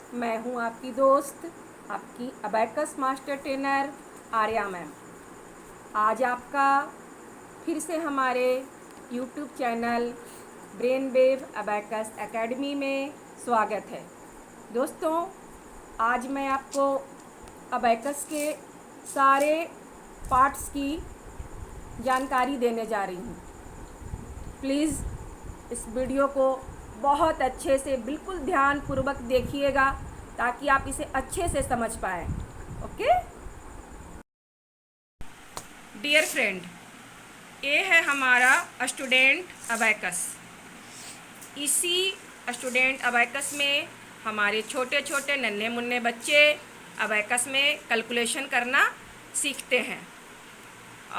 मैं हूं आपकी दोस्त, आपकी abacus master trainer Arya ma'am. आज आपका फिर से हमारे YouTube channel brain wave abacus academy में स्वागत है। दोस्तों, आज मैं आपको अबैकस के सारे पार्ट्स की जानकारी देने जा रही हूँ। प्लीज़ इस वीडियो को बहुत अच्छे से बिल्कुल ध्यानपूर्वक देखिएगा ताकि आप इसे अच्छे से समझ पाएँ। ओके डियर फ्रेंड, ये है हमारा स्टूडेंट अबैकस। इसी स्टूडेंट अबैकस में हमारे छोटे छोटे नन्हे मुन्ने बच्चे अबैकस में कैलकुलेशन करना सीखते हैं।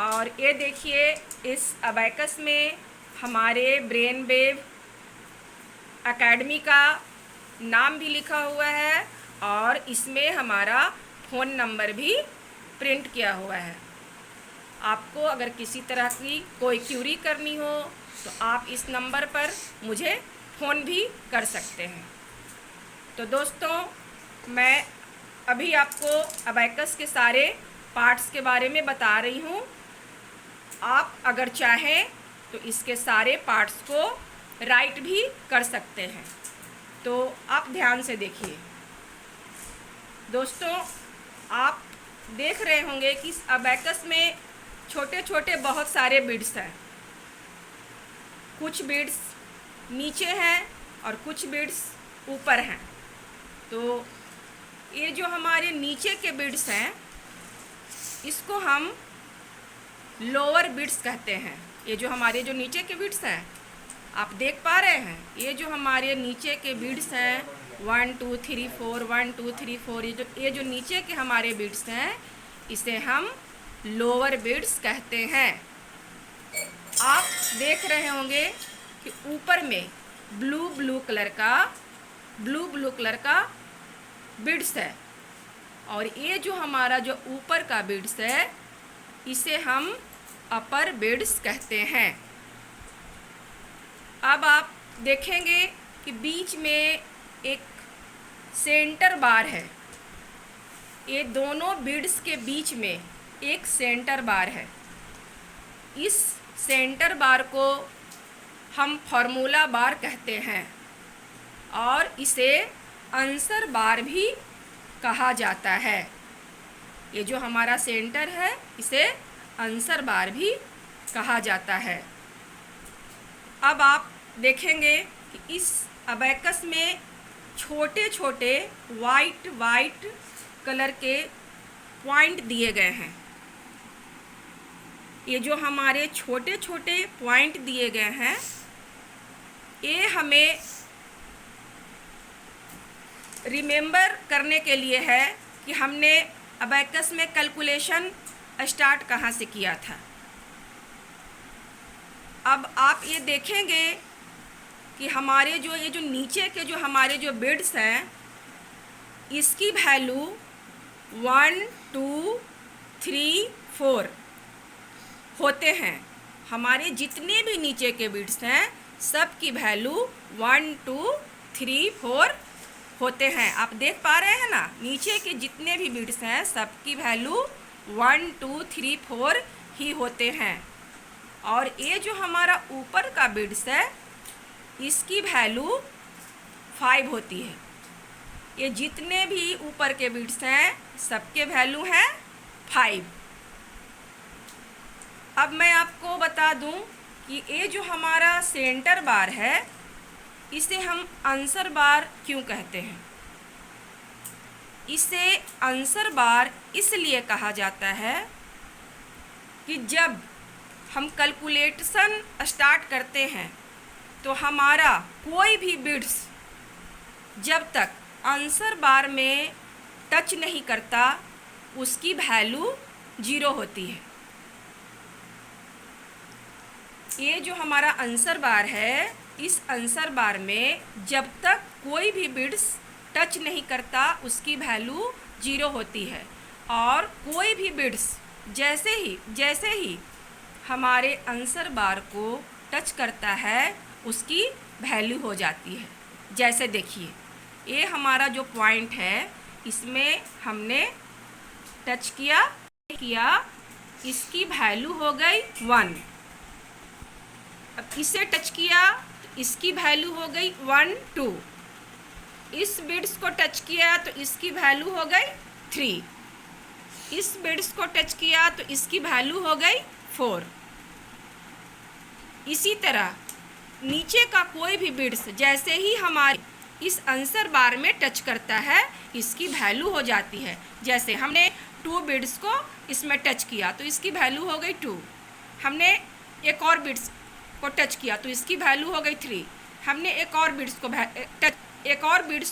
और ये देखिए, इस अबैकस में हमारे ब्रेन वेव एकेडमी का नाम भी लिखा हुआ है और इसमें हमारा फ़ोन नंबर भी प्रिंट किया हुआ है। आपको अगर किसी तरह की कोई क्यूरी करनी हो तो आप इस नंबर पर मुझे फ़ोन भी कर सकते हैं। तो दोस्तों, मैं अभी आपको अबैकस के सारे पार्ट्स के बारे में बता रही हूँ। आप अगर चाहें तो इसके सारे पार्ट्स को राइट भी कर सकते हैं। तो आप ध्यान से देखिए। दोस्तों, आप देख रहे होंगे कि इस अबैकस में छोटे छोटे बहुत सारे बीड्स हैं। कुछ बीड्स नीचे हैं और कुछ बीड्स ऊपर हैं। तो ये जो हमारे नीचे के बीड्स हैं, इसको हम लोअर बीड्स कहते हैं। ये जो हमारे जो नीचे के बीड्स हैं, आप देख पा रहे हैं, ये जो हमारे नीचे के बीड्स हैं 1 2 3 4 1 2 3 4, ये जो नीचे के हमारे बीड्स हैं, इसे हम लोअर बीड्स कहते हैं। आप देख रहे होंगे कि ऊपर में ब्लू कलर का बीड्स है और ये जो हमारा जो ऊपर का बीड्स है, इसे हम अपर बीड्स कहते हैं। अब आप देखेंगे कि बीच में एक सेंटर बार है। ये दोनों बीड्स के बीच में एक सेंटर बार है। इस सेंटर बार को हम फार्मूला बार कहते हैं और इसे आंसर बार भी कहा जाता है। ये जो हमारा सेंटर है, इसे आंसर बार भी कहा जाता है। अब आप देखेंगे कि इस अबैकस में छोटे छोटे वाइट कलर के पॉइंट दिए गए हैं। ये जो हमारे छोटे छोटे पॉइंट दिए गए हैं, ये हमें रिमेंबर करने के लिए है कि हमने अबैकस में कैलकुलेशन स्टार्ट कहाँ से किया था। अब आप ये देखेंगे कि हमारे ये जो नीचे के जो हमारे जो बीड्स हैं, इसकी वैल्यू 1 2 3 4 होते हैं। हमारे जितने भी नीचे के बीड्स हैं, सब की वैल्यू 1 2 3 4 होते हैं। आप देख पा रहे हैं ना, नीचे के जितने भी बीड्स हैं, सब की वैल्यू 1 2 3 4 ही होते हैं। और ये जो हमारा ऊपर का बीड्स है, इसकी वैल्यू 5 होती है। ये जितने भी ऊपर के बीड्स हैं, सबके वैल्यू हैं 5। अब मैं आपको बता दूं कि ये जो हमारा सेंटर बार है, इसे हम आंसर बार क्यों कहते हैं। इसे आंसर बार इसलिए कहा जाता है कि जब हम कैलकुलेशन स्टार्ट करते हैं तो हमारा कोई भी बीड्स जब तक आंसर बार में टच नहीं करता, उसकी वैल्यू 0 होती है। ये जो हमारा आंसर बार है, इस आंसर बार में जब तक कोई भी बीड्स टच नहीं करता, उसकी वैल्यू 0 होती है। और कोई भी बीड्स जैसे ही हमारे आंसर बार को टच करता है, उसकी वैल्यू हो जाती है। जैसे देखिए, ये हमारा जो पॉइंट है इसमें हमने टच किया, इसकी वैल्यू हो गई 1। अब इसे टच किया तो इसकी वैल्यू हो गई 1 2। इस बिट्स को टच किया तो इसकी वैल्यू हो गई 3। इस बिट्स को टच किया तो इसकी वैल्यू हो गई 4। इसी तरह नीचे का कोई भी बिट्स जैसे ही हमारे इस आंसर बार में टच करता है इसकी वैल्यू हो जाती है। जैसे हमने 2 बिट्स को इसमें टच किया तो इसकी वैल्यू हो गई 2। हमने एक और बिट्स को टच किया तो इसकी वैल्यू हो गई 3। हमने एक और बिट्स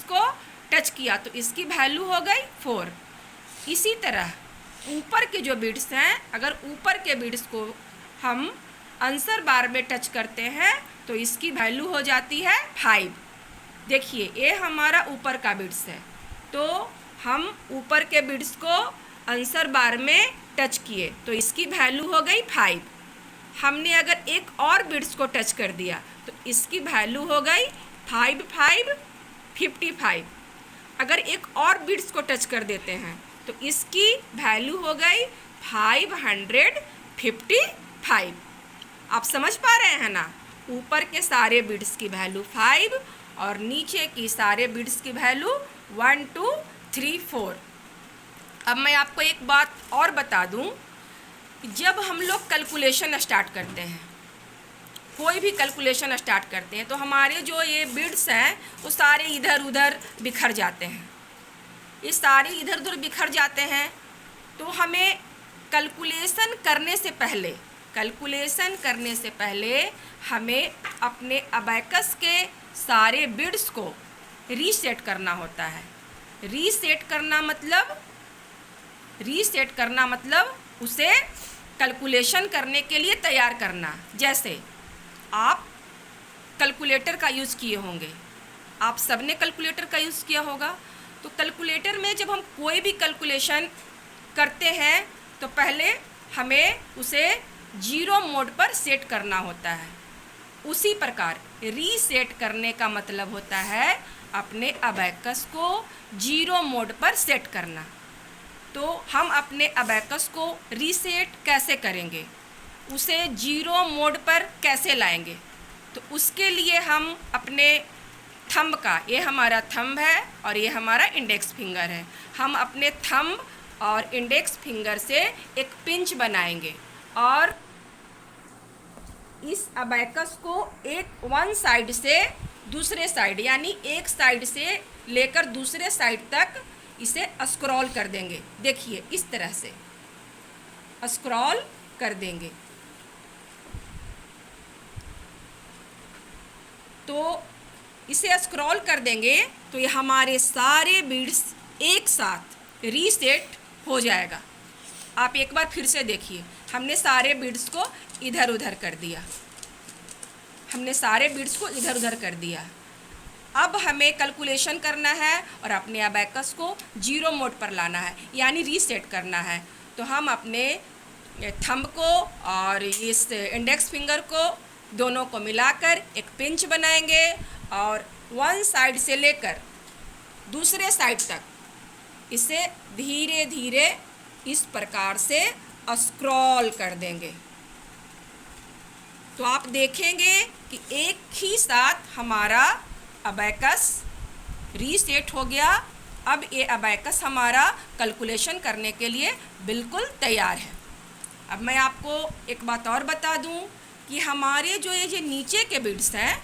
को टच किया तो इसकी वैल्यू हो गई 4। इसी तरह ऊपर के जो बिट्स हैं, अगर ऊपर के बिट्स को हम आंसर बार में टच करते हैं तो इसकी वैल्यू हो जाती है 5। देखिए ये हमारा ऊपर का बिट्स है, तो हम ऊपर के बिट्स को आंसर बार में टच किए तो इसकी वैल्यू हो गई 5। हमने अगर एक और बिट्स को टच कर दिया तो इसकी वैल्यू हो गई 5 5 55। अगर एक और बिट्स को टच कर देते हैं तो इसकी वैल्यू हो गई 555। आप समझ पा रहे हैं ना? ऊपर के सारे बिट्स की वैल्यू 5 और नीचे की सारे बिट्स की वैल्यू 1 2 3 4। अब मैं आपको एक बात और बता दूं, जब हम लोग कैलकुलेशन स्टार्ट करते हैं, कोई भी कैलकुलेशन स्टार्ट करते हैं तो हमारे जो ये बिट्स हैं वो सारे इधर उधर बिखर जाते हैं। ये सारे इधर उधर बिखर जाते हैं तो हमें कैलकुलेशन करने से पहले हमें अपने अबैकस के सारे बिट्स को रीसेट करना होता है। रीसेट करना मतलब उसे कैलकुलेशन करने के लिए तैयार करना। जैसे आप कैलकुलेटर का यूज़ किए होंगे, आप सबने कैलकुलेटर का यूज़ किया होगा। तो कैलकुलेटर में जब हम कोई भी कैलकुलेशन करते हैं तो पहले हमें उसे 0 मोड पर सेट करना होता है। उसी प्रकार रीसेट करने का मतलब होता है अपने अबैकस को 0 मोड पर सेट करना। तो हम अपने अबैकस को रीसेट कैसे करेंगे, उसे 0 मोड पर कैसे लाएंगे? तो उसके लिए हम अपने थंब का, ये हमारा थंब है और ये हमारा इंडेक्स फिंगर है, हम अपने थंब और इंडेक्स फिंगर से एक पिंच बनाएंगे और इस अबैकस को वन साइड से दूसरे साइड, यानी एक साइड से लेकर दूसरे साइड तक इसे स्क्रॉल कर देंगे। देखिए इस तरह से स्क्रॉल कर देंगे तो इसे स्क्रॉल कर देंगे तो ये हमारे सारे बिट्स एक साथ रीसेट हो जाएगा। आप एक बार फिर से देखिए, हमने सारे बिट्स को इधर उधर कर दिया। अब हमें कैलकुलेशन करना है और अपने अबैकस को 0 मोड पर लाना है, यानी रीसेट करना है। तो हम अपने थंब को और इस इंडेक्स फिंगर को दोनों को मिलाकर एक पिंच बनाएंगे और वन साइड से लेकर दूसरे साइड तक इसे धीरे धीरे इस प्रकार से स्क्रॉल कर देंगे। तो आप देखेंगे कि एक ही साथ हमारा अबैकस रीसेट हो गया। अब ये अबैकस हमारा कैलकुलेशन करने के लिए बिल्कुल तैयार है। अब मैं आपको एक बात और बता दूं कि हमारे जो ये नीचे के बिट्स हैं,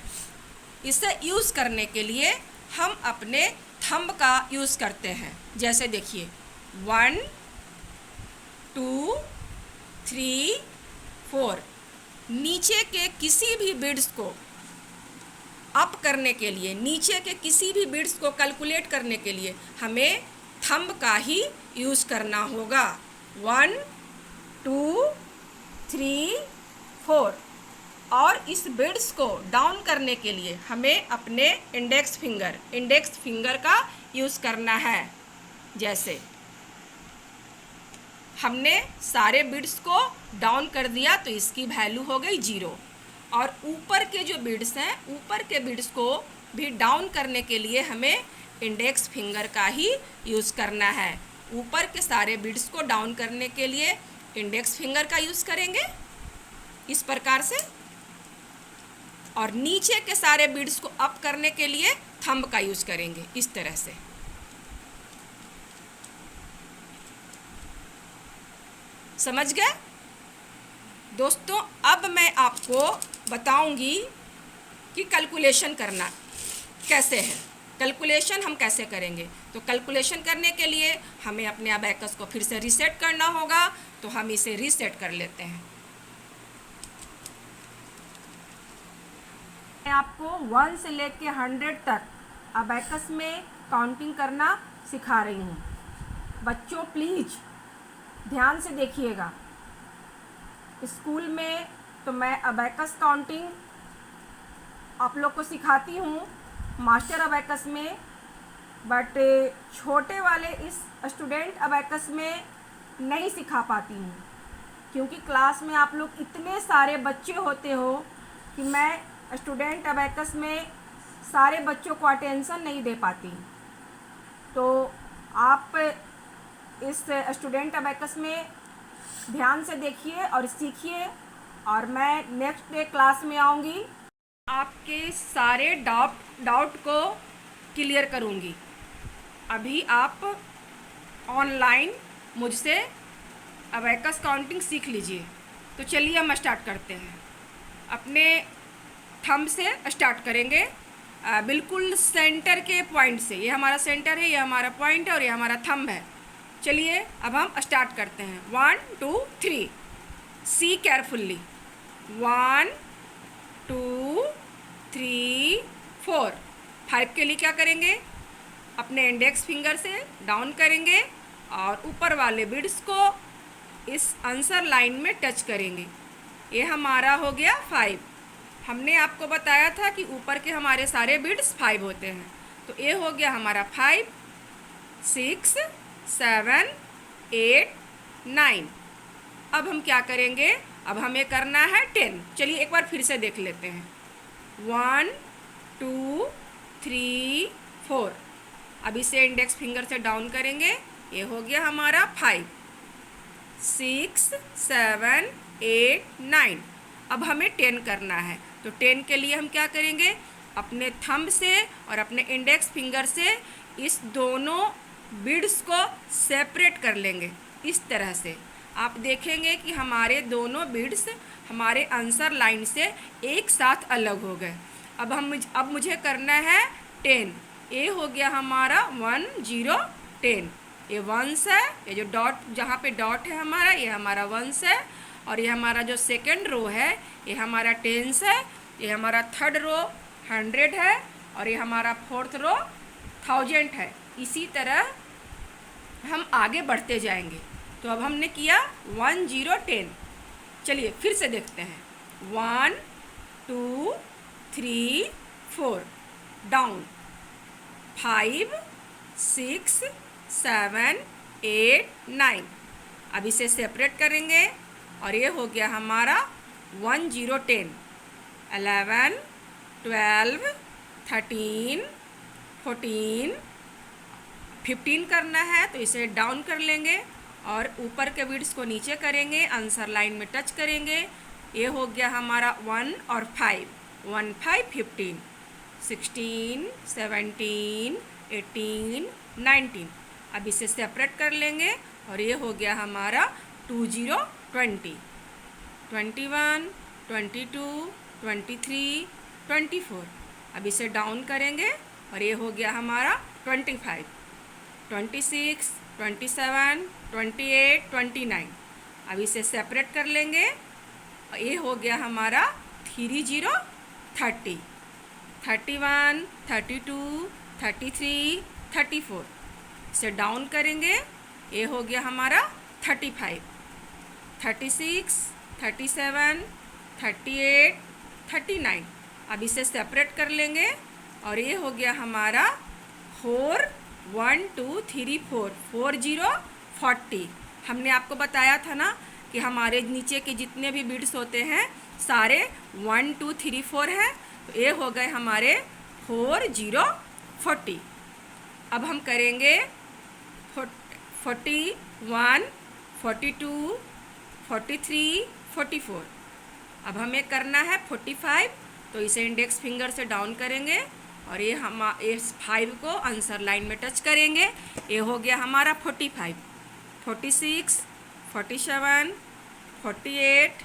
इसे यूज़ करने के लिए हम अपने थंब का यूज़ करते हैं। जैसे देखिए 1 2 3 4, नीचे के किसी भी बिट्स को अप करने के लिए, नीचे के किसी भी बिट्स को कैलकुलेट करने के लिए हमें थंब का ही यूज़ करना होगा। 1 2 3 4 और इस बिट्स को डाउन करने के लिए हमें अपने इंडेक्स फिंगर का यूज़ करना है। जैसे हमने सारे बिट्स को डाउन कर दिया तो इसकी वैल्यू हो गई 0। और ऊपर के जो बिट्स हैं, ऊपर के बिट्स को भी डाउन करने के लिए हमें इंडेक्स फिंगर का ही यूज़ करना है। ऊपर के सारे बीड्स को डाउन करने के लिए इंडेक्स फिंगर का यूज़ करेंगे इस प्रकार से, और नीचे के सारे बीड्स को अप करने के लिए थंब का यूज़ करेंगे इस तरह से। समझ गए दोस्तों? अब मैं आपको बताऊंगी कि कैलकुलेशन करना कैसे है। कैलकुलेशन हम कैसे करेंगे? तो कैलकुलेशन करने के लिए हमें अपने अबैकस को फिर से रीसेट करना होगा, तो हम इसे रीसेट कर लेते हैं। मैं आपको 1 से लेके 100 तक अबैकस में काउंटिंग करना सिखा रही हूँ। बच्चों प्लीज़ ध्यान से देखिएगा। स्कूल में तो मैं अबैकस काउंटिंग आप लोग को सिखाती हूँ मास्टर अबैकस में, बट छोटे वाले इस स्टूडेंट अबैकस में नहीं सिखा पाती हूँ, क्योंकि क्लास में आप लोग इतने सारे बच्चे होते हो कि मैं स्टूडेंट अबैकस में सारे बच्चों को अटेंशन नहीं दे पाती। तो आप इस स्टूडेंट अबैकस में ध्यान से देखिए और सीखिए, और मैं नेक्स्ट डे क्लास में आऊँगी, आपके सारे डाउट को क्लियर करूँगी। अभी आप ऑनलाइन मुझसे अबैकस काउंटिंग सीख लीजिए। तो चलिए हम स्टार्ट करते हैं। अपने थंब से स्टार्ट करेंगे, बिल्कुल सेंटर के पॉइंट से। ये हमारा सेंटर है, ये हमारा पॉइंट है और ये हमारा थंब है। चलिए अब हम स्टार्ट करते हैं। 1 2 3। सी केयरफुल्ली। 1 2 3 4। 5 के लिए क्या करेंगे? अपने इंडेक्स फिंगर से डाउन करेंगे और ऊपर वाले बीड्स को इस आंसर लाइन में टच करेंगे। ये हमारा हो गया 5। हमने आपको बताया था कि ऊपर के हमारे सारे बीड्स 5 होते हैं, तो ये हो गया हमारा 5 6 7 8 9। अब हम क्या करेंगे? अब हमें करना है 10। चलिए एक बार फिर से देख लेते हैं। 1 2 3 4। अब इसे इंडेक्स फिंगर से डाउन करेंगे। ये हो गया हमारा 5 6 7 8 9। अब हमें 10 करना है, तो 10 के लिए हम क्या करेंगे? अपने थंब से और अपने इंडेक्स फिंगर से इस दोनों बीड्स को सेपरेट कर लेंगे इस तरह से। आप देखेंगे कि हमारे दोनों बीड्स हमारे आंसर लाइन से एक साथ अलग हो गए। अब मुझे करना है 10। ये हो गया हमारा 1 0 10। ये वंस है, ये जो डॉट जहाँ पे डॉट है हमारा, ये हमारा वंस है, और ये हमारा जो सेकेंड रो है ये हमारा टेंस है, ये हमारा थर्ड रो 100 है, और ये हमारा फोर्थ रो 1000 है। इसी तरह हम आगे बढ़ते जाएंगे। तो अब हमने किया 1 0 10। चलिए फिर से देखते हैं। 1 2 3 4 डाउन, 5 6 7 8 9। अब इसे सेपरेट करेंगे और ये हो गया हमारा 1 0 10 11 12 13 14 15 करना है, तो इसे डाउन कर लेंगे और ऊपर के बीड्स को नीचे करेंगे, आंसर लाइन में टच करेंगे। ये हो गया हमारा 1 और 5 1 5 15 16 17 18 19। अब इसे सेपरेट कर लेंगे और ये हो गया हमारा 2 0 20 21 22 23 24। अब इसे डाउन करेंगे और ये हो गया हमारा 25 26 27 28 29। अब इसे सेपरेट कर लेंगे और ये हो गया हमारा 3 0 30 31 32 33 34। इसे डाउन करेंगे, ये हो गया हमारा 35 36 37 38 39। अब इसे सेपरेट कर लेंगे और ये हो गया हमारा 4 1 2 3 4 4 0 40। हमने आपको बताया था ना कि हमारे नीचे के जितने भी बीड्स होते हैं सारे 1 2 3 4 हैं, तो ये हो गए हमारे 4 0 40। अब हम करेंगे 41, 42, 43, 44। अब हमें करना है 45, तो इसे इंडेक्स फिंगर से डाउन करेंगे और ये हम इस 5 को आंसर लाइन में टच करेंगे। ये हो गया हमारा 45, 46, 47, 48,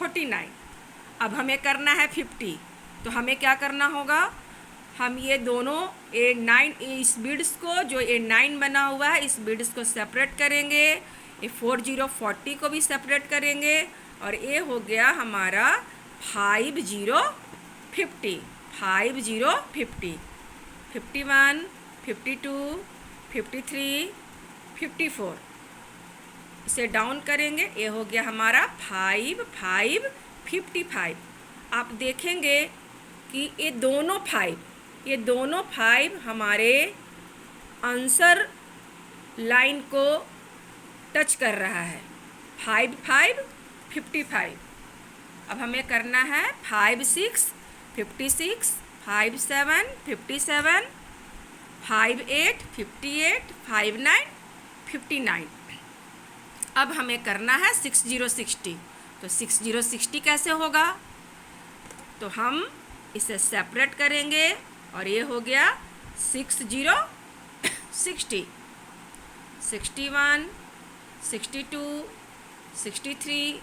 49। अब हमें करना है 50, तो हमें क्या करना होगा, हम ये दोनों A9 इस बिड्स को, जो A9 बना हुआ है इस बिड्स को सेपरेट करेंगे, ये 40, 40 को भी सेपरेट करेंगे और ये हो गया हमारा 50, 50, 50, 50, 51, 52, 53, 54। इसे डाउन करेंगे, ये हो गया हमारा 5, 5, 55। आप देखेंगे कि ये दोनों 5 हमारे आंसर लाइन को टच कर रहा है। 5, 5, 55। अब हमें करना है 5, 6, 56, 5, 7, 57, 5, 8, 58, 5, 9, 59। अब हमें करना है 60, 60। तो 60, 60 कैसे होगा, तो हम इसे सेपरेट करेंगे और ये हो गया 60, 60, 61, 62, 63,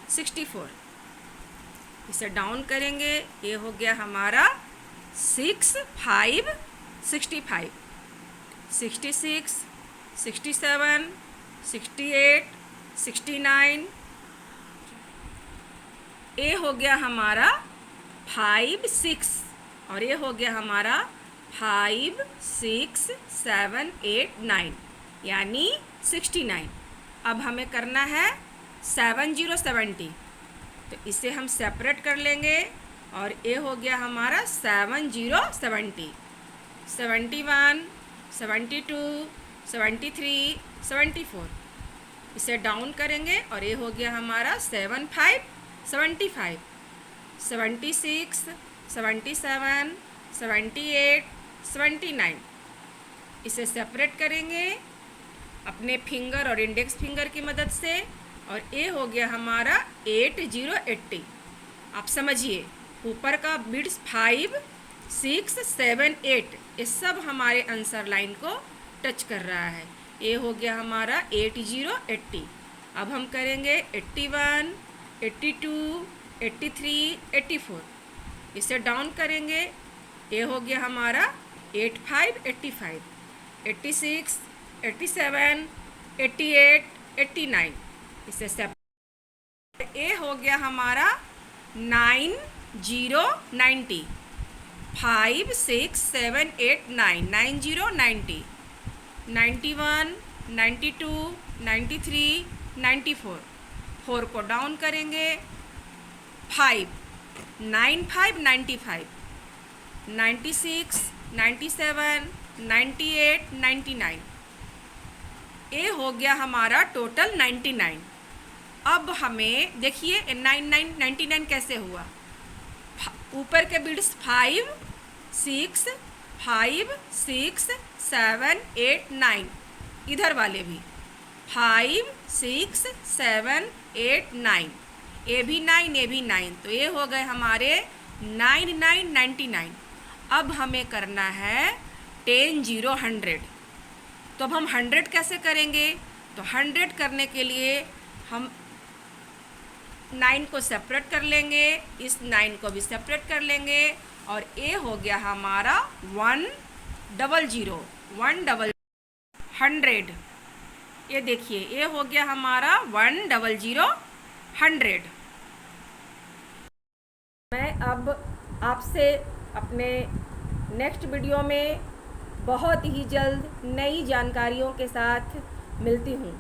64। इसे डाउन करेंगे, ये हो गया हमारा 6, 5, 65, 66, 67, 68, 69। ये हो गया हमारा 5, 6 और ये हो गया हमारा 5, 6, 7, 8, 9 यानी 69। अब हमें करना है 70, 70। तो इसे हम सेपरेट कर लेंगे और ये हो गया हमारा 70, 70, 71, 72, 73, 74। इसे डाउन करेंगे और ये हो गया हमारा 75, 75, 76, 77, 78, 79। इसे सेपरेट करेंगे अपने फिंगर और इंडेक्स फिंगर की मदद से और ये हो गया हमारा 80, 80। आप समझिए, ऊपर का बिट्स 5, 6, 7, 8 ये सब हमारे आंसर लाइन को टच कर रहा है। ये हो गया हमारा 80, 80। अब हम करेंगे 81, 82, 83, 84। इसे डाउन करेंगे, ये हो गया हमारा 85, 85, 86, 87, 88, 89। इसे सेपरेट, ये हो गया हमारा 90, 90, 5, 6, 7, 8, 9, 90, 90, 91, 92, 93, 94। 4 को डाउन करेंगे, 5, 9, 5, 95, 96, 97, 98, 99। ये हो गया हमारा टोटल 99। अब हमें देखिए 99 कैसे हुआ, ऊपर के बिट्स 5, 6, 5, 6, 7, 8, 9, इधर वाले भी 5, 6, 7, 8, 9, ये भी 9, ये भी 9। तो ये हो गए हमारे 99। अब हमें करना है 10, 0, 100। तो अब हम 100 कैसे करेंगे, तो 100 करने के लिए हम 9 को सेपरेट कर लेंगे, इस 9 को भी सेपरेट कर लेंगे और ये हो गया हमारा 100, 100। ये देखिए, ये हो गया हमारा 100, 100। मैं अब आपसे अपने नेक्स्ट वीडियो में बहुत ही जल्द नई जानकारियों के साथ मिलती हूँ।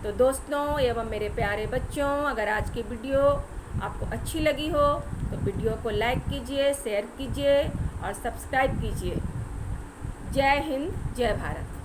तो दोस्तों एवं मेरे प्यारे बच्चों, अगर आज की वीडियो आपको अच्छी लगी हो तो वीडियो को लाइक कीजिए, शेयर कीजिए और सब्सक्राइब कीजिए। जय हिंद, जय भारत।